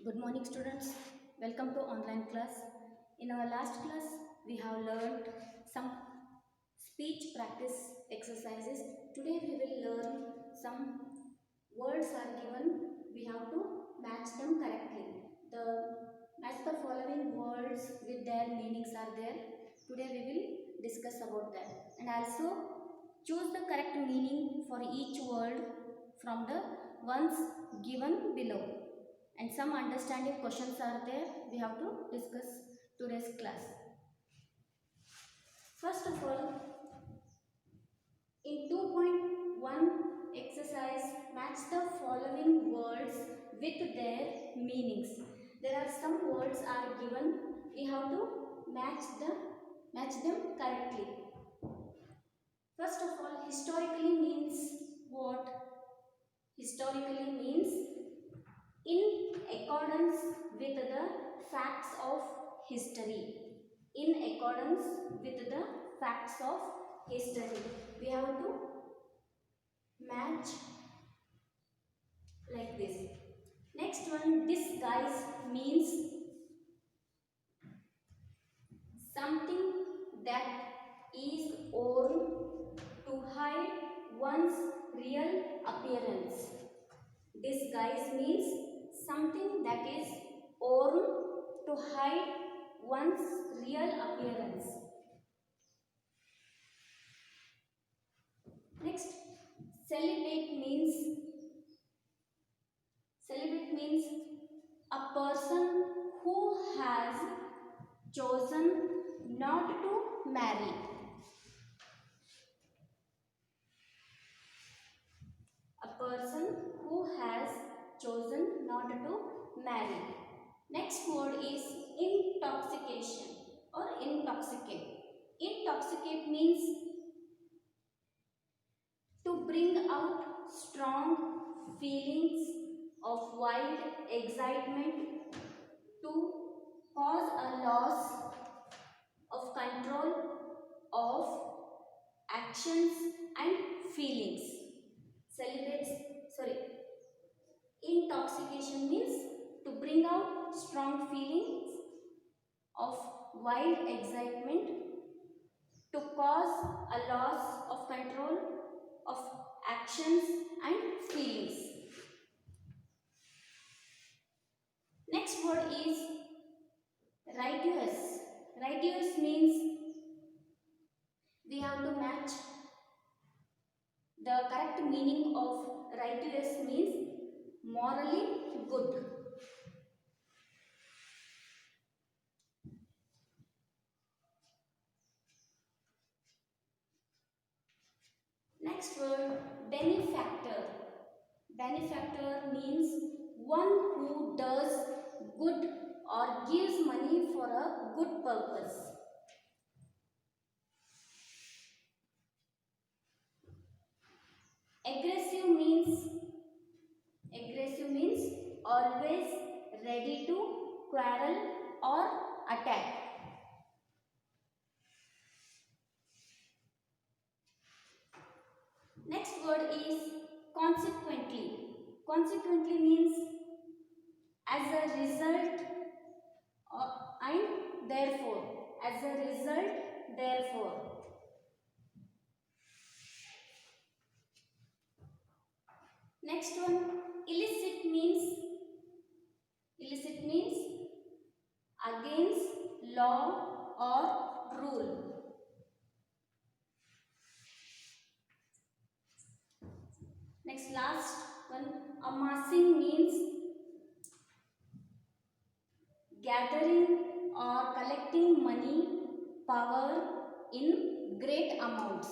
Good morning students. Welcome to online class. In our last class we have learned some speech practice exercises. Today we will learn some words are given. We have to match them correctly. The match the following words with their meanings are there. Today we will discuss about that and also choose the correct meaning for each word from the ones given below. And some understanding questions are there. We have to discuss today's class. First of all, in 2.1 exercise, match the following words with their meanings. There are some words are given. We have to match them correctly. First of all, historically means what? Historically means in accordance with the facts of history. In accordance with the facts of history. We have to match like this. Next one, disguise means something that is worn to hide one's real appearance. Disguise means something that is worn to hide one's real appearance. Next, celibate means a person who has chosen not to marry. A person who has chosen not to marry. Next word is intoxication or intoxicate. Intoxicate means to bring out strong feelings of wild excitement, to cause a loss of control of actions and feelings. Intoxication means to bring out strong feelings of wild excitement, to cause a loss of control of actions and feelings. Next word is righteous. Righteous means we have to match the correct meaning of righteous means morally good. Next word, benefactor. Benefactor means one who does good or gives money for a good purpose. Aggressive means always ready to quarrel or attack. Next word is consequently. Consequently means as a result and therefore. As a result, therefore. Next one, illicit means against law or rule. Next, last one, amassing means gathering or collecting money, power in great amounts.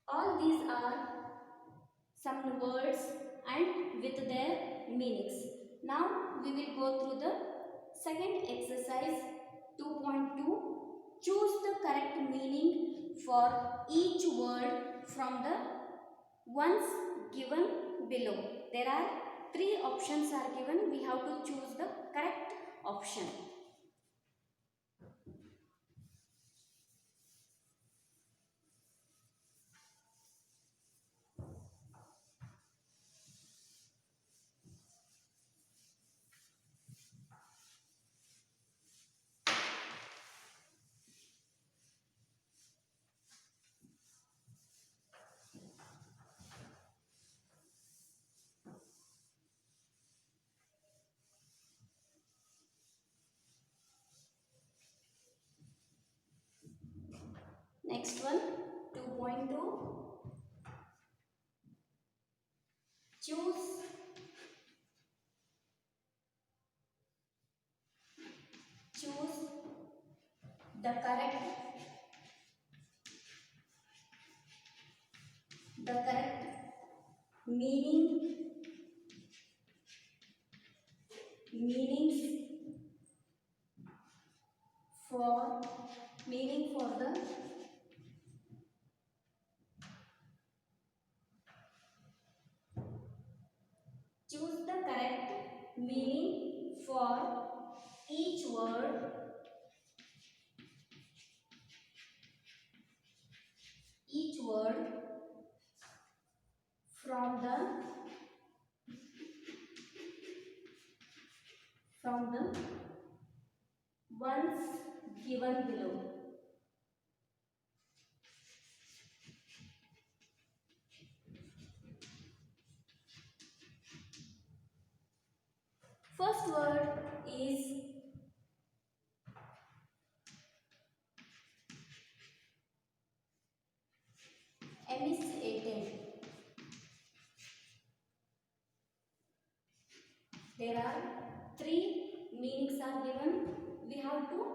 All these are some words and with their meanings. Now we will go through the second exercise 2.2. Choose the correct meaning for each word from the ones given below. There are 3 options are given. We have to choose the correct option. Next one, 2.2. Choose choose the correct meanings for the choose the correct meaning for each word from the ones given below. First word is emaciated. There are three meanings are given. We have to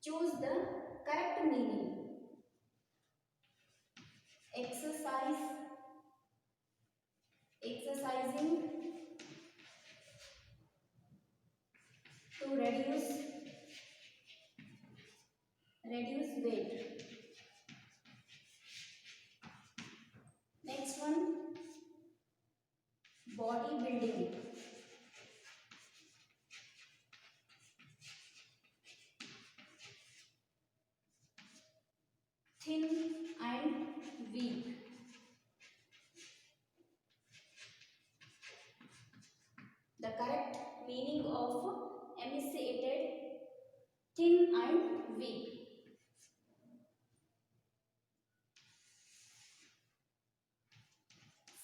choose the correct meaning. Exercising to reduce weight. Next one, bodybuilding. Thin and weak. The correct meaning of emaciated, thin and weak.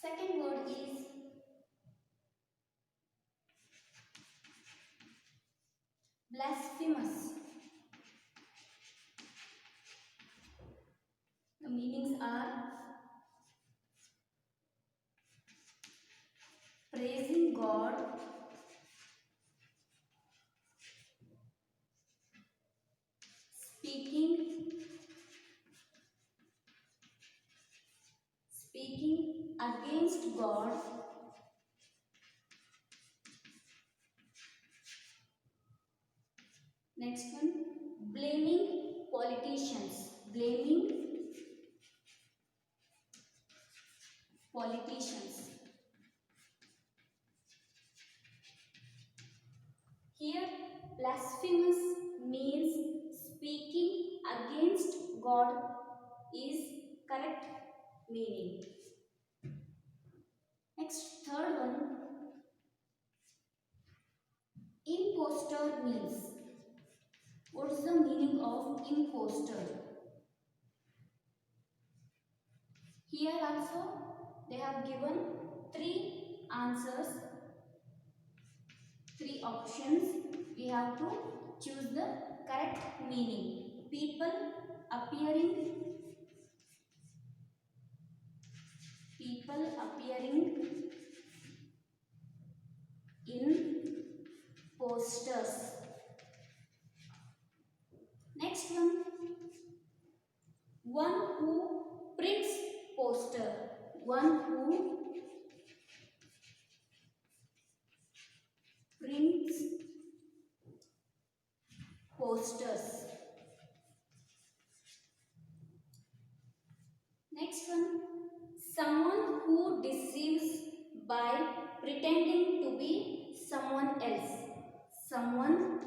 Second word is blasphemous. The meanings are praising God, speaking against God, next one, blaming politicians. Here, blasphemous means speaking against God is correct meaning. Next, third one, impostor means. What is the meaning of impostor? Here also they have given three answers, three options. We have to choose the correct meaning. People appearing in posters. Next one who prints poster. One who prints posters. Next one, someone who deceives by pretending to be someone else. Someone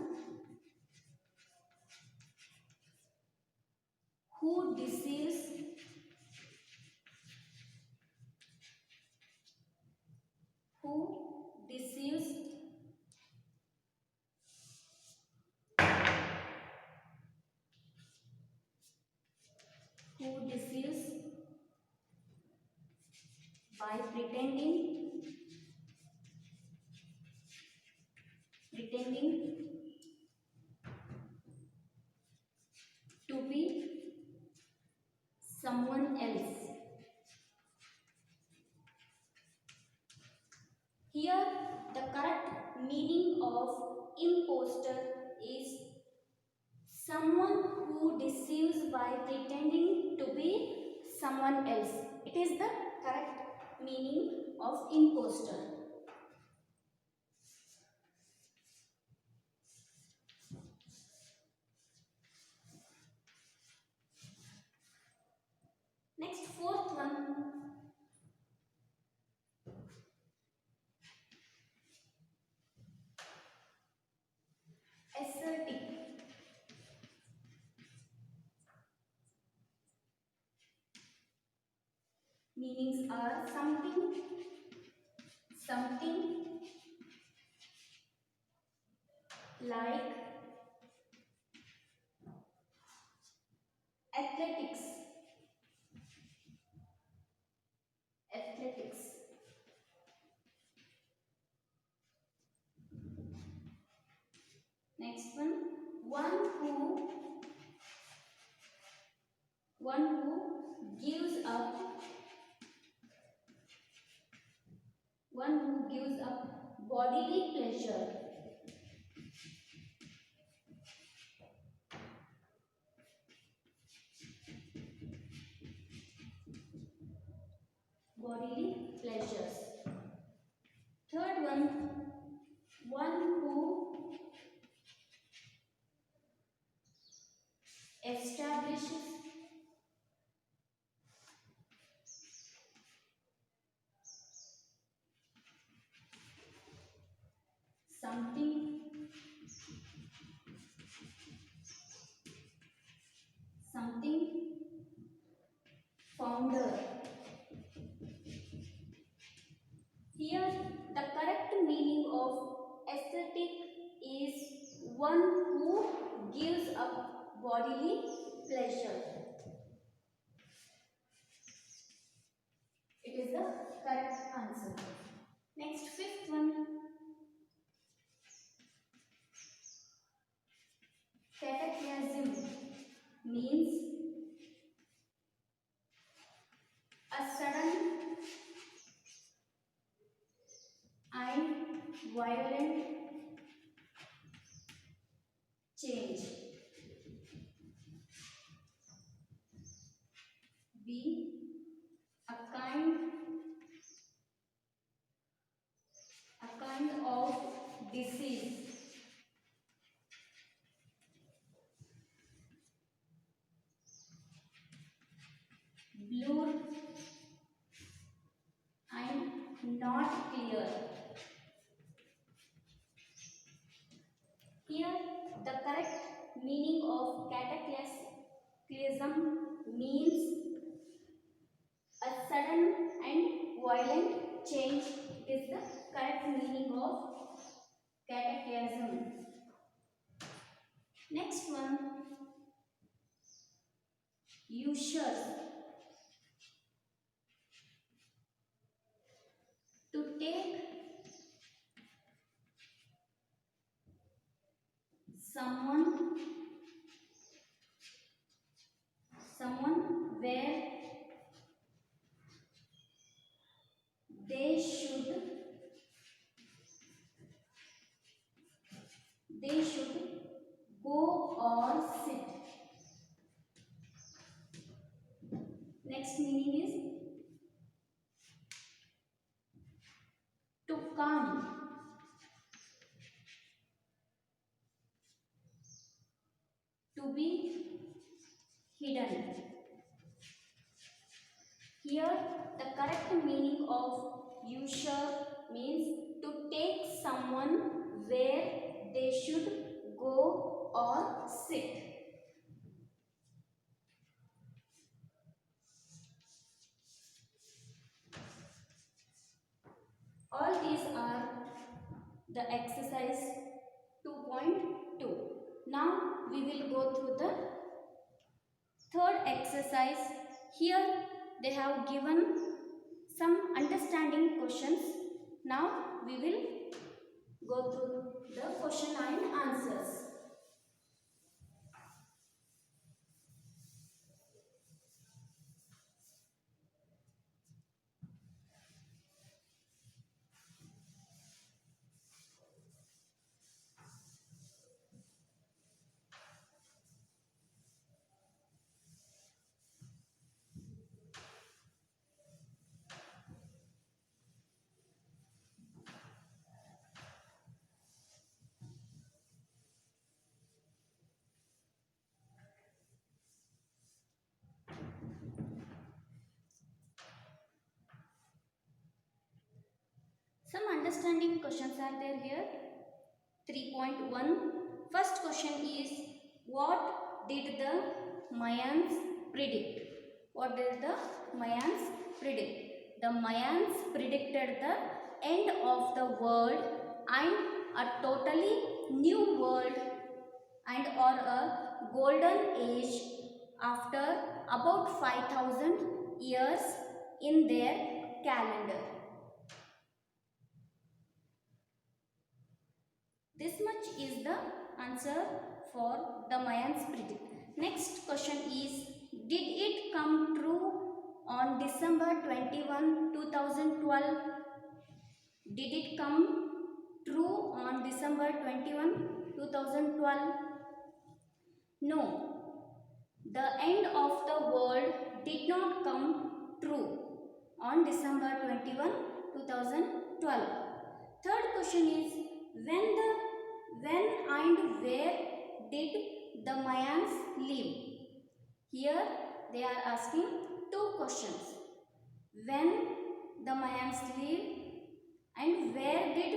who deceives by pretending to be someone else. Here, the correct meaning of imposter is someone who deceives by pretending to be someone else. It is the correct meaning of imposter. Next, fourth one. Assertive. Meanings are something like athletics. Next one who gives up, bodily pleasure. Bodily pleasures. Third one who establishes something founder. Here, the correct meaning of aesthetic is one who gives up bodily pleasure. It is the correct answer. Next, fifth one. Cataclysm means a sudden and violent change. B. A kind of disease. Blurred and not clear. Here, the correct meaning of cataclysm means a sudden and violent change. It is the correct meaning of cataclysm. Next one, usurp. To take someone where they should go or sit. Next meaning is to come, to be hidden. Here, the correct meaning of usurp means to take someone where they should go or sit. All these are the exercise 2.2. Now we will go through the third exercise. Here they have given some understanding questions. Now we will go through the question and answers. understanding questions are there here. 3.1. First question is, what did the Mayans predict? What did the Mayans predict? The Mayans predicted the end of the world and a totally new world and or a golden age after about 5000 years in their calendar. This much is the answer for the Mayans predict. Next question is, did it come true on December 21, 2012? Did it come true on December 21, 2012? No. The end of the world did not come true on December 21, 2012. Third question is, when and where did the Mayans live? Here they are asking two questions. When the Mayans live and where did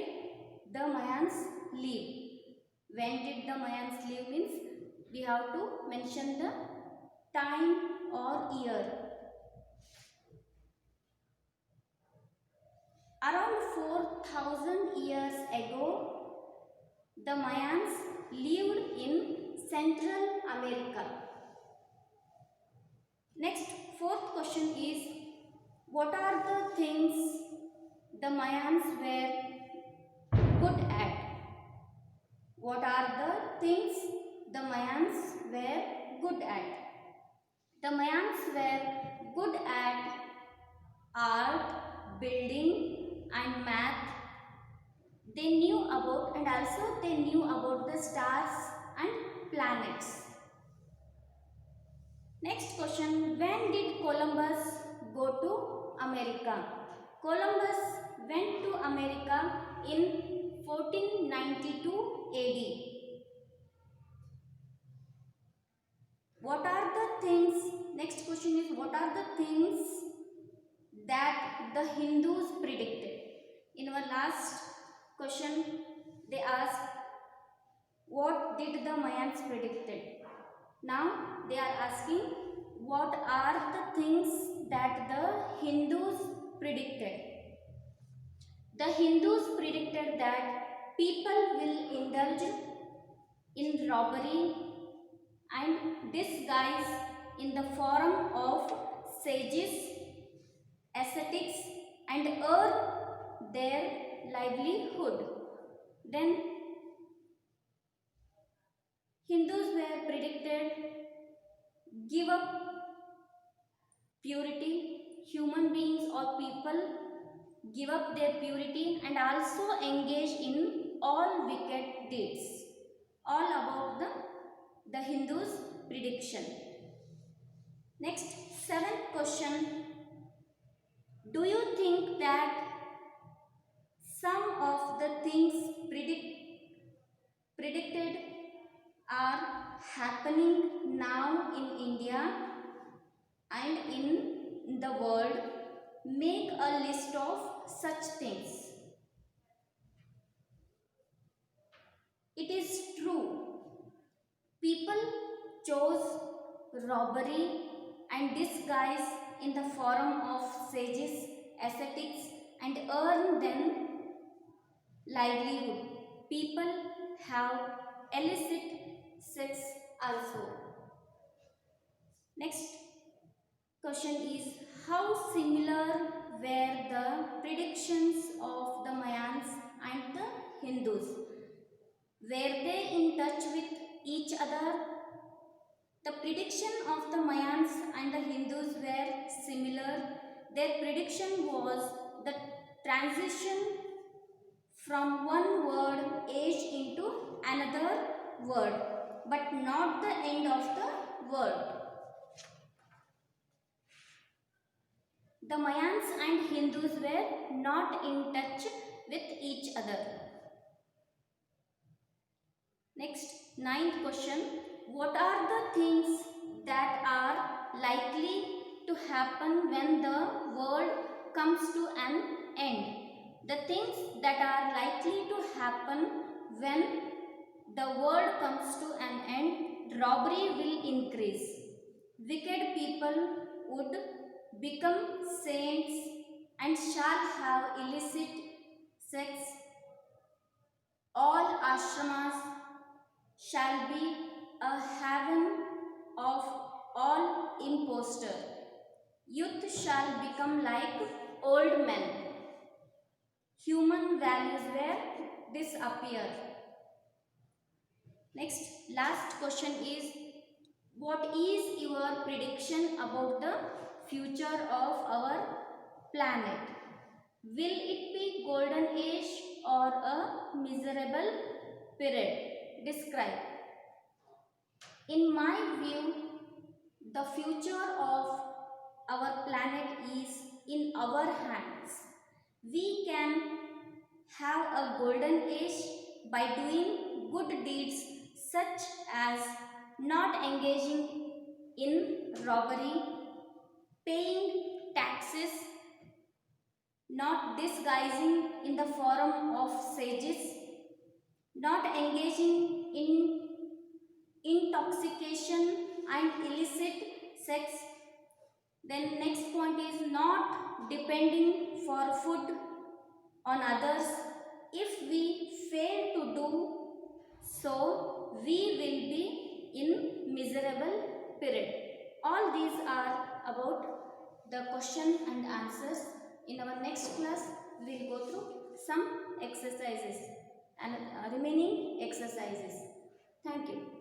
the Mayans live? When did the Mayans live means we have to mention the time or year. Around 4000 years ago, the Mayans lived in Central America. Next, fourth question is, what are the things the Mayans were good at? What are the things the Mayans were good at? The Mayans were good at art, building and math. They knew about and also they knew about the stars and planets. Next question, when did Columbus go to America? Columbus went to America in 1492 AD. What are the things, next question is, what are the things that the Hindus predicted? In our last question, they asked, what did the Mayans predicted? Now they are asking, what are the things that the Hindus predicted? The Hindus predicted that people will indulge in robbery and disguise in the form of sages, ascetics and earn their livelihood. Then Hindus were predicted give up purity, human beings or people give up their purity and also engage in all wicked deeds. All about the Hindus' prediction. Next, seventh question. Do you think that some of the things predicted are happening now in India and in the world? Make a list of such things. It is true. People chose robbery and disguise in the form of sages, ascetics and earn them livelihood. People have illicit sex also. Next question is, how similar were the predictions of the Mayans and the Hindus? Were they in touch with each other? The prediction of the Mayans and the Hindus were similar. Their prediction was the transition from one world age into another world, but not the end of the world. The Mayans and Hindus were not in touch with each other. Next, ninth question. What are the things that are likely to happen when the world comes to an end? The things that are likely to happen when the world comes to an end: robbery will increase, wicked people would become saints and shall have illicit sex, all ashramas shall be a haven of all impostor, youth shall become like old men, human values will disappear. Next, last question is, what is your prediction about the future of our planet? Will it be golden age or a miserable period? Describe. In my view, the future of our planet is in our hands. We can have a golden age by doing good deeds such as not engaging in robbery, paying taxes, not disguising in the form of sages, not engaging in intoxication and illicit sex. Then next point is not depending for food on others. If we fail to do so, we will be in miserable period. All these are about the question and answers. In our next class, we will go through some exercises and remaining exercises. Thank you.